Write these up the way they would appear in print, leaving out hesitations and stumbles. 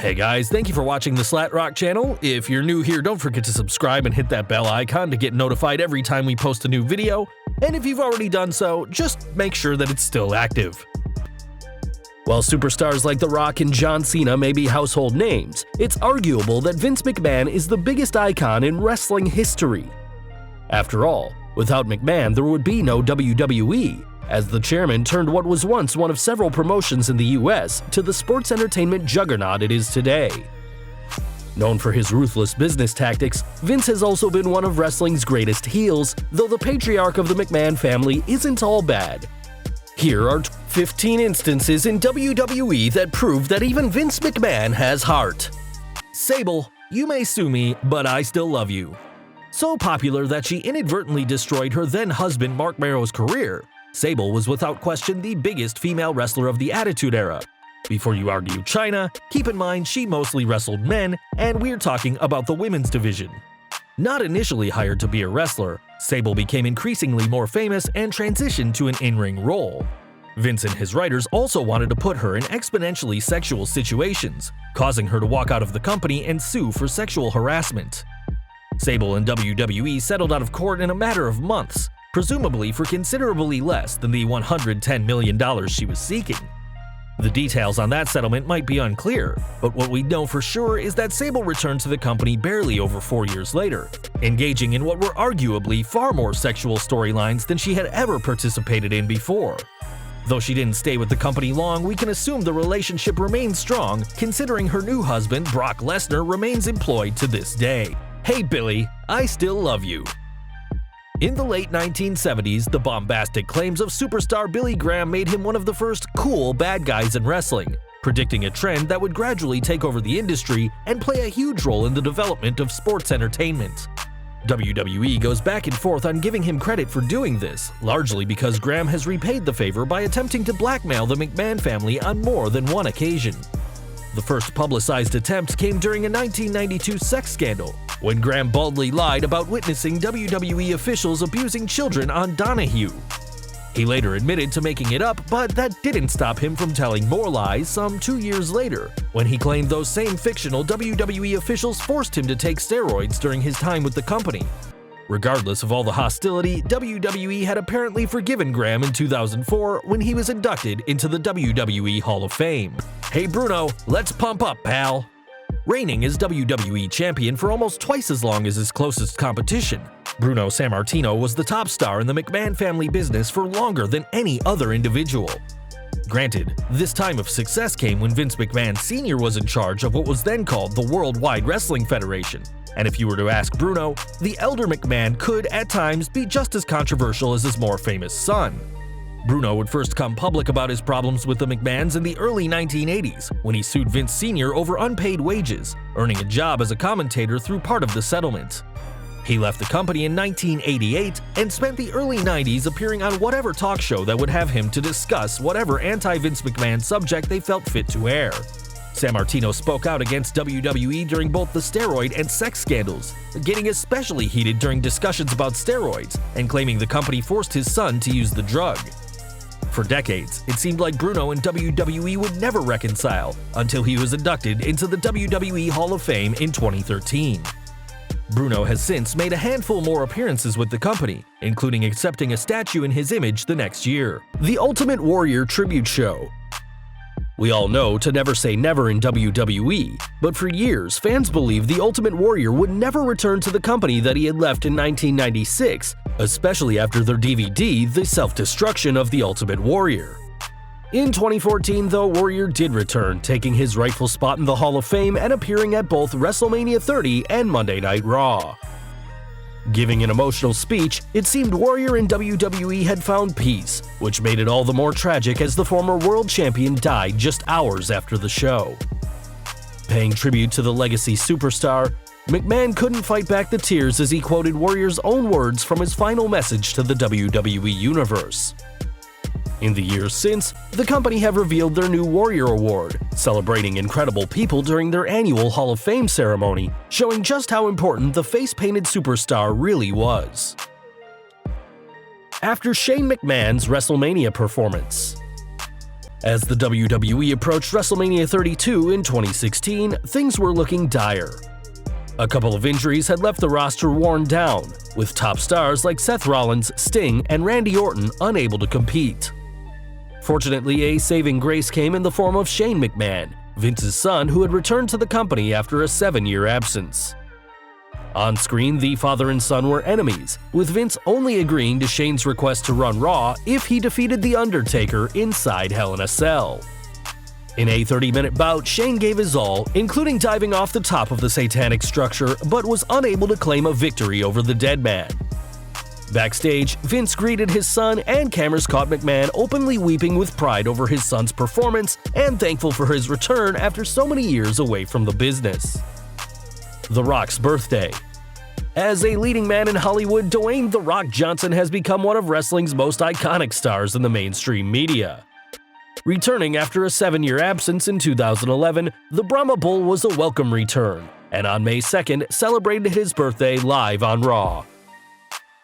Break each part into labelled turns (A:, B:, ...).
A: Hey guys, thank you for watching the Slat Rock channel. If you're new here, don't forget to subscribe and hit that bell icon to get notified every time we post a new video. And if you've already done so, just make sure that it's still active. While superstars like The Rock and John Cena may be household names, it's arguable that Vince McMahon is the biggest icon in wrestling history. After all, without McMahon there would be no WWE, as the chairman turned what was once one of several promotions in the US to the sports entertainment juggernaut it is today. Known for his ruthless business tactics, Vince has also been one of wrestling's greatest heels, though the patriarch of the McMahon family isn't all bad. Here are 15 instances in WWE that prove that even Vince McMahon has heart. Sable, you may sue me, but I still love you. So popular that she inadvertently destroyed her then-husband Mark Merrow's career, Sable was without question the biggest female wrestler of the Attitude Era. Before you argue China, keep in mind she mostly wrestled men, and we're talking about the women's division. Not initially hired to be a wrestler, Sable became increasingly more famous and transitioned to an in-ring role. Vince and his writers also wanted to put her in exponentially sexual situations, causing her to walk out of the company and sue for sexual harassment. Sable and WWE settled out of court in a matter of months, presumably for considerably less than the $110 million she was seeking. The details on that settlement might be unclear, but what we know for sure is that Sable returned to the company barely over 4 years later, engaging in what were arguably far more sexual storylines than she had ever participated in before. Though she didn't stay with the company long, we can assume the relationship remains strong, considering her new husband, Brock Lesnar, remains employed to this day. Hey Billy, I still love you. In the late 1970s, the bombastic claims of superstar Billy Graham made him one of the first cool bad guys in wrestling, predicting a trend that would gradually take over the industry and play a huge role in the development of sports entertainment. WWE goes back and forth on giving him credit for doing this, largely because Graham has repaid the favor by attempting to blackmail the McMahon family on more than one occasion. The first publicized attempt came during a 1992 sex scandal, when Graham boldly lied about witnessing WWE officials abusing children on Donahue. He later admitted to making it up, but that didn't stop him from telling more lies some 2 years later, when he claimed those same fictional WWE officials forced him to take steroids during his time with the company. Regardless of all the hostility, WWE had apparently forgiven Graham in 2004 when he was inducted into the WWE Hall of Fame. Hey Bruno, let's pump up, pal! Reigning as WWE champion for almost twice as long as his closest competition, Bruno Sammartino was the top star in the McMahon family business for longer than any other individual. Granted, this time of success came when Vince McMahon Sr. was in charge of what was then called the Worldwide Wrestling Federation, and if you were to ask Bruno, the elder McMahon could at times be just as controversial as his more famous son. Bruno would first come public about his problems with the McMahons in the early 1980s, when he sued Vince Sr. over unpaid wages, earning a job as a commentator through part of the settlement. He left the company in 1988 and spent the early 90s appearing on whatever talk show that would have him to discuss whatever anti-Vince McMahon subject they felt fit to air. Sammartino spoke out against WWE during both the steroid and sex scandals, getting especially heated during discussions about steroids and claiming the company forced his son to use the drug. For decades, it seemed like Bruno and WWE would never reconcile until he was inducted into the WWE Hall of Fame in 2013. Bruno has since made a handful more appearances with the company, including accepting a statue in his image the next year. The Ultimate Warrior Tribute Show. We all know to never say never in WWE, but for years fans believed the Ultimate Warrior would never return to the company that he had left in 1996, especially after their DVD, The Self-Destruction of the Ultimate Warrior. In 2014, though, Warrior did return, taking his rightful spot in the Hall of Fame and appearing at both WrestleMania 30 and Monday Night Raw. Giving an emotional speech, it seemed Warrior and WWE had found peace, which made it all the more tragic as the former world champion died just hours after the show. Paying tribute to the legacy superstar, McMahon couldn't fight back the tears as he quoted Warrior's own words from his final message to the WWE Universe. In the years since, the company have revealed their new Warrior Award, celebrating incredible people during their annual Hall of Fame ceremony, showing just how important the face-painted superstar really was. After Shane McMahon's WrestleMania performance. As the WWE approached WrestleMania 32 in 2016, things were looking dire. A couple of injuries had left the roster worn down, with top stars like Seth Rollins, Sting, and Randy Orton unable to compete. Fortunately, a saving grace came in the form of Shane McMahon, Vince's son, who had returned to the company after a 7-year absence. On screen, the father and son were enemies, with Vince only agreeing to Shane's request to run Raw if he defeated The Undertaker inside Hell in a Cell. In a 30-minute bout, Shane gave his all, including diving off the top of the satanic structure, but was unable to claim a victory over the dead man. Backstage, Vince greeted his son, and cameras caught McMahon openly weeping with pride over his son's performance and thankful for his return after so many years away from the business. The Rock's birthday. As a leading man in Hollywood, Dwayne "The Rock" Johnson has become one of wrestling's most iconic stars in the mainstream media. Returning after a 7-year absence in 2011, the Brahma Bull was a welcome return, and on May 2nd celebrated his birthday live on Raw.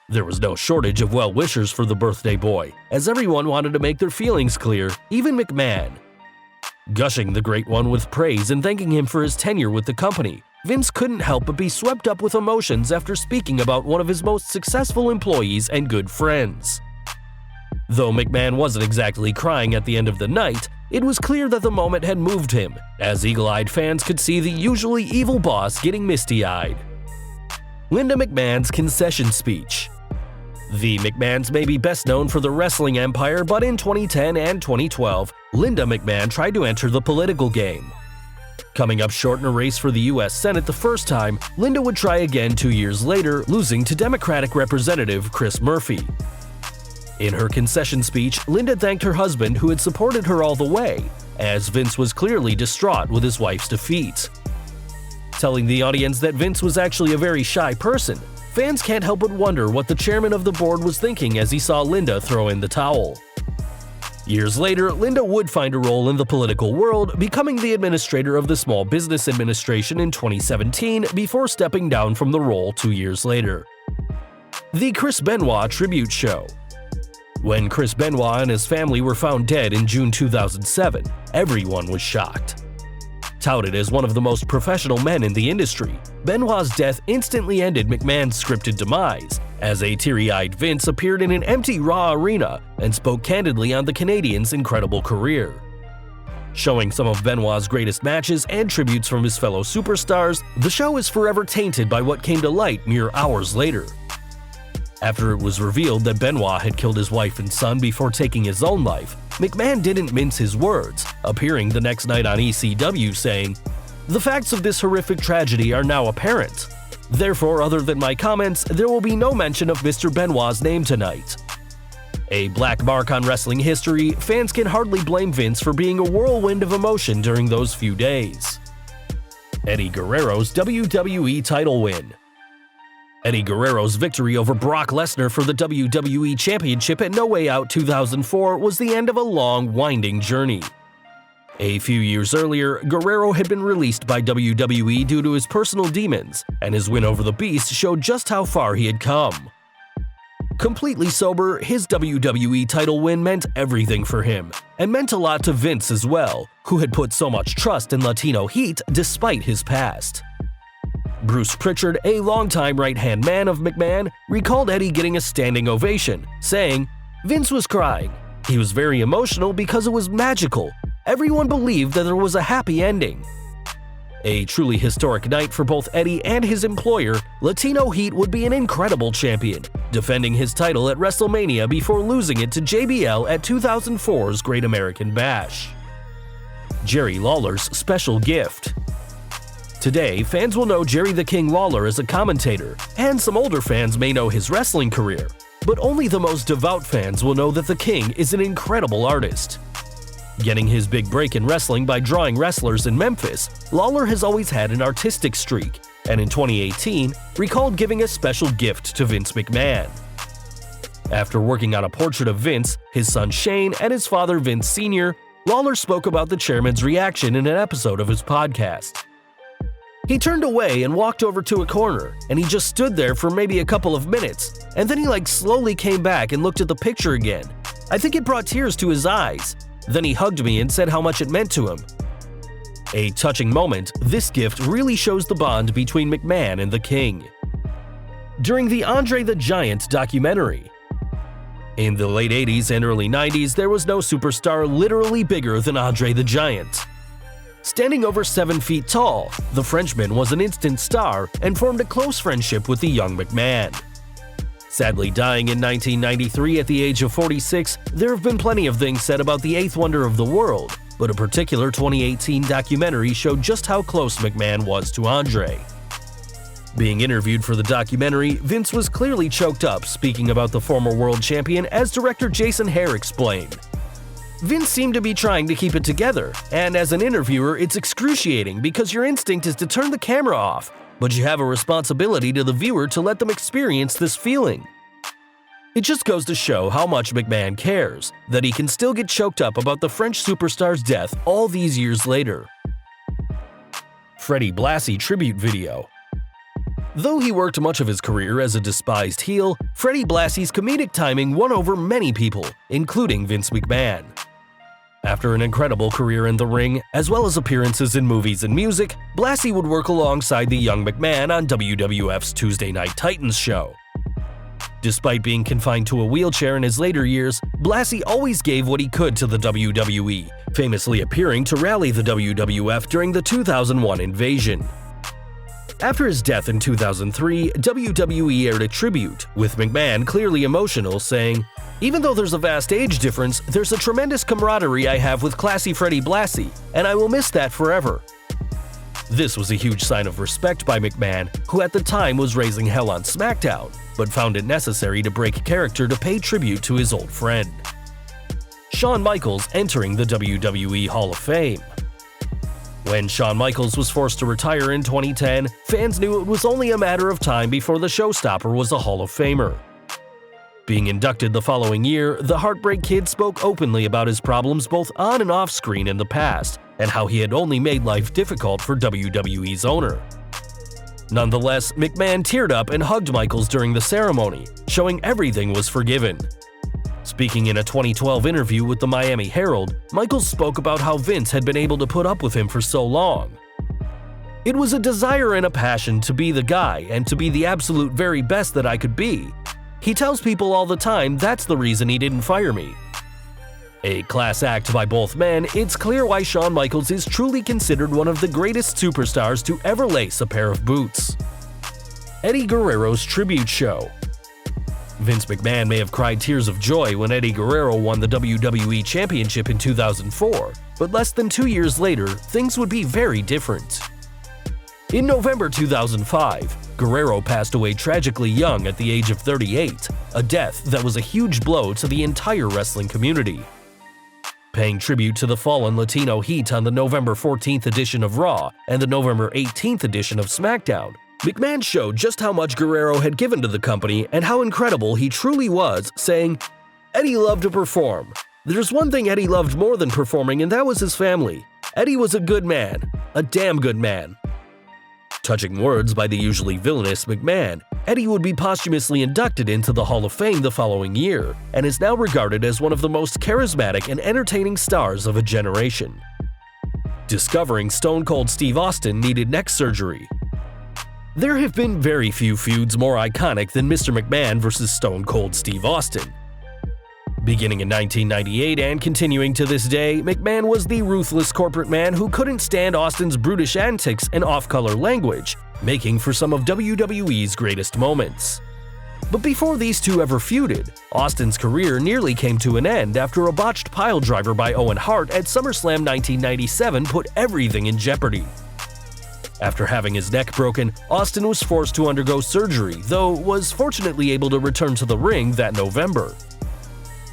A: There was no shortage of well-wishers for the birthday boy, as everyone wanted to make their feelings clear, even McMahon. Gushing the Great One with praise and thanking him for his tenure with the company, Vince couldn't help but be swept up with emotions after speaking about one of his most successful employees and good friends. Though McMahon wasn't exactly crying at the end of the night, it was clear that the moment had moved him, as eagle-eyed fans could see the usually evil boss getting misty-eyed. Linda McMahon's concession speech. The McMahons may be best known for the wrestling empire, but in 2010 and 2012, Linda McMahon tried to enter the political game. Coming up short in a race for the U.S. Senate the first time, Linda would try again 2 years later, losing to Democratic Representative Chris Murphy. In her concession speech, Linda thanked her husband who had supported her all the way, as Vince was clearly distraught with his wife's defeat. Telling the audience that Vince was actually a very shy person, fans can't help but wonder what the chairman of the board was thinking as he saw Linda throw in the towel. Years later, Linda would find a role in the political world, becoming the administrator of the Small Business Administration in 2017 before stepping down from the role 2 years later. The Chris Benoit Tribute Show. When Chris Benoit and his family were found dead in June 2007, everyone was shocked. Touted as one of the most professional men in the industry, Benoit's death instantly ended McMahon's scripted demise, as a teary-eyed Vince appeared in an empty Raw arena and spoke candidly on the Canadian's incredible career. Showing some of Benoit's greatest matches and tributes from his fellow superstars, the show is forever tainted by what came to light mere hours later. After it was revealed that Benoit had killed his wife and son before taking his own life, McMahon didn't mince his words, appearing the next night on ECW saying, "The facts of this horrific tragedy are now apparent. Therefore, other than my comments, there will be no mention of Mr. Benoit's name tonight." A black mark on wrestling history, fans can hardly blame Vince for being a whirlwind of emotion during those few days. Eddie Guerrero's WWE title win. Eddie Guerrero's victory over Brock Lesnar for the WWE Championship at No Way Out 2004 was the end of a long, winding journey. A few years earlier, Guerrero had been released by WWE due to his personal demons, and his win over the Beast showed just how far he had come. Completely sober, his WWE title win meant everything for him, and meant a lot to Vince as well, who had put so much trust in Latino heat despite his past. Bruce Pritchard, a longtime right-hand man of McMahon, recalled Eddie getting a standing ovation, saying, "Vince was crying. He was very emotional because it was magical. Everyone believed that there was a happy ending." A truly historic night for both Eddie and his employer, Latino Heat would be an incredible champion, defending his title at WrestleMania before losing it to JBL at 2004's Great American Bash. Jerry Lawler's special gift. Today, fans will know Jerry the King Lawler as a commentator, and some older fans may know his wrestling career, but only the most devout fans will know that the King is an incredible artist. Getting his big break in wrestling by drawing wrestlers in Memphis, Lawler has always had an artistic streak, and in 2018, recalled giving a special gift to Vince McMahon. After working on a portrait of Vince, his son Shane, and his father Vince Sr., Lawler spoke about the chairman's reaction in an episode of his podcast. He turned away and walked over to a corner, and he just stood there for maybe a couple of minutes, and then he slowly came back and looked at the picture again. I think it brought tears to his eyes. Then he hugged me and said how much it meant to him. A touching moment, this gift really shows the bond between McMahon and the King. During the Andre the Giant documentary. In the late 80s and early 90s, there was no superstar literally bigger than Andre the Giant. Standing over 7 feet tall, the Frenchman was an instant star and formed a close friendship with the young McMahon. Sadly dying in 1993 at the age of 46, there have been plenty of things said about the eighth wonder of the world, but a particular 2018 documentary showed just how close McMahon was to Andre. Being interviewed for the documentary, Vince was clearly choked up speaking about the former world champion, as director Jason Hare explained. Vince seemed to be trying to keep it together, and as an interviewer it's excruciating because your instinct is to turn the camera off, but you have a responsibility to the viewer to let them experience this feeling. It just goes to show how much McMahon cares, that he can still get choked up about the French superstar's death all these years later. Freddie Blassie tribute video. Though he worked much of his career as a despised heel, Freddie Blassie's comedic timing won over many people, including Vince McMahon. After an incredible career in the ring, as well as appearances in movies and music, Blassie would work alongside the young McMahon on WWF's Tuesday Night Titans show. Despite being confined to a wheelchair in his later years, Blassie always gave what he could to the WWE, famously appearing to rally the WWF during the 2001 invasion. After his death in 2003, WWE aired a tribute, with McMahon clearly emotional, saying, "Even though there's a vast age difference, there's a tremendous camaraderie I have with classy Freddie Blassie, and I will miss that forever." This was a huge sign of respect by McMahon, who at the time was raising hell on SmackDown, but found it necessary to break character to pay tribute to his old friend. Shawn Michaels entering the WWE Hall of Fame. When Shawn Michaels was forced to retire in 2010, fans knew it was only a matter of time before the showstopper was a Hall of Famer. Being inducted the following year, the Heartbreak Kid spoke openly about his problems both on and off screen in the past, and how he had only made life difficult for WWE's owner. Nonetheless, McMahon teared up and hugged Michaels during the ceremony, showing everything was forgiven. Speaking in a 2012 interview with the Miami Herald, Michaels spoke about how Vince had been able to put up with him for so long. "It was a desire and a passion to be the guy and to be the absolute very best that I could be. He tells people all the time that's the reason he didn't fire me." A class act by both men, it's clear why Shawn Michaels is truly considered one of the greatest superstars to ever lace a pair of boots. Eddie Guerrero's tribute show. Vince McMahon may have cried tears of joy when Eddie Guerrero won the WWE Championship in 2004, but less than 2 years later, things would be very different. In November 2005, Guerrero passed away tragically young at the age of 38, a death that was a huge blow to the entire wrestling community. Paying tribute to the fallen Latino heat on the November 14th edition of Raw and the November 18th edition of SmackDown, McMahon showed just how much Guerrero had given to the company and how incredible he truly was, saying, "Eddie loved to perform. There's one thing Eddie loved more than performing, and that was his family. Eddie was a good man, a damn good man." Touching words by the usually villainous McMahon, Eddie would be posthumously inducted into the Hall of Fame the following year, and is now regarded as one of the most charismatic and entertaining stars of a generation. Discovering Stone Cold Steve Austin needed neck surgery. There have been very few feuds more iconic than Mr. McMahon vs. Stone Cold Steve Austin. Beginning in 1998 and continuing to this day, McMahon was the ruthless corporate man who couldn't stand Austin's brutish antics and off-color language, making for some of WWE's greatest moments. But before these two ever feuded, Austin's career nearly came to an end after a botched piledriver by Owen Hart at SummerSlam 1997 put everything in jeopardy. After having his neck broken, Austin was forced to undergo surgery, though was fortunately able to return to the ring that November.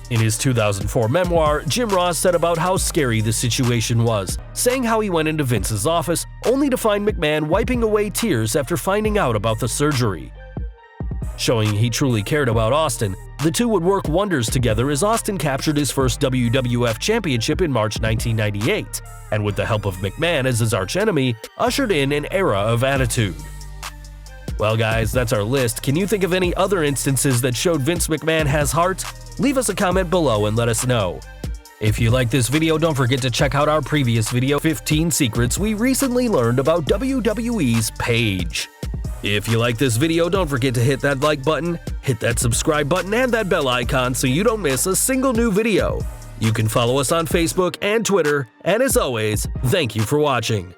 A: In his 2004 memoir, Jim Ross said about how scary the situation was, saying how he went into Vince's office only to find McMahon wiping away tears after finding out about the surgery. Showing he truly cared about Austin, the two would work wonders together as Austin captured his first WWF Championship in March 1998, and with the help of McMahon as his archenemy, ushered in an era of attitude. Well guys, that's our list. Can you think of any other instances that showed Vince McMahon has heart? Leave us a comment below and let us know. If you like this video, don't forget to check out our previous video, 15 Secrets We Recently Learned About WWE's Page. If you like this video, don't forget to hit that like button, hit that subscribe button, and that bell icon so you don't miss a single new video. You can follow us on Facebook and Twitter, and as always, thank you for watching.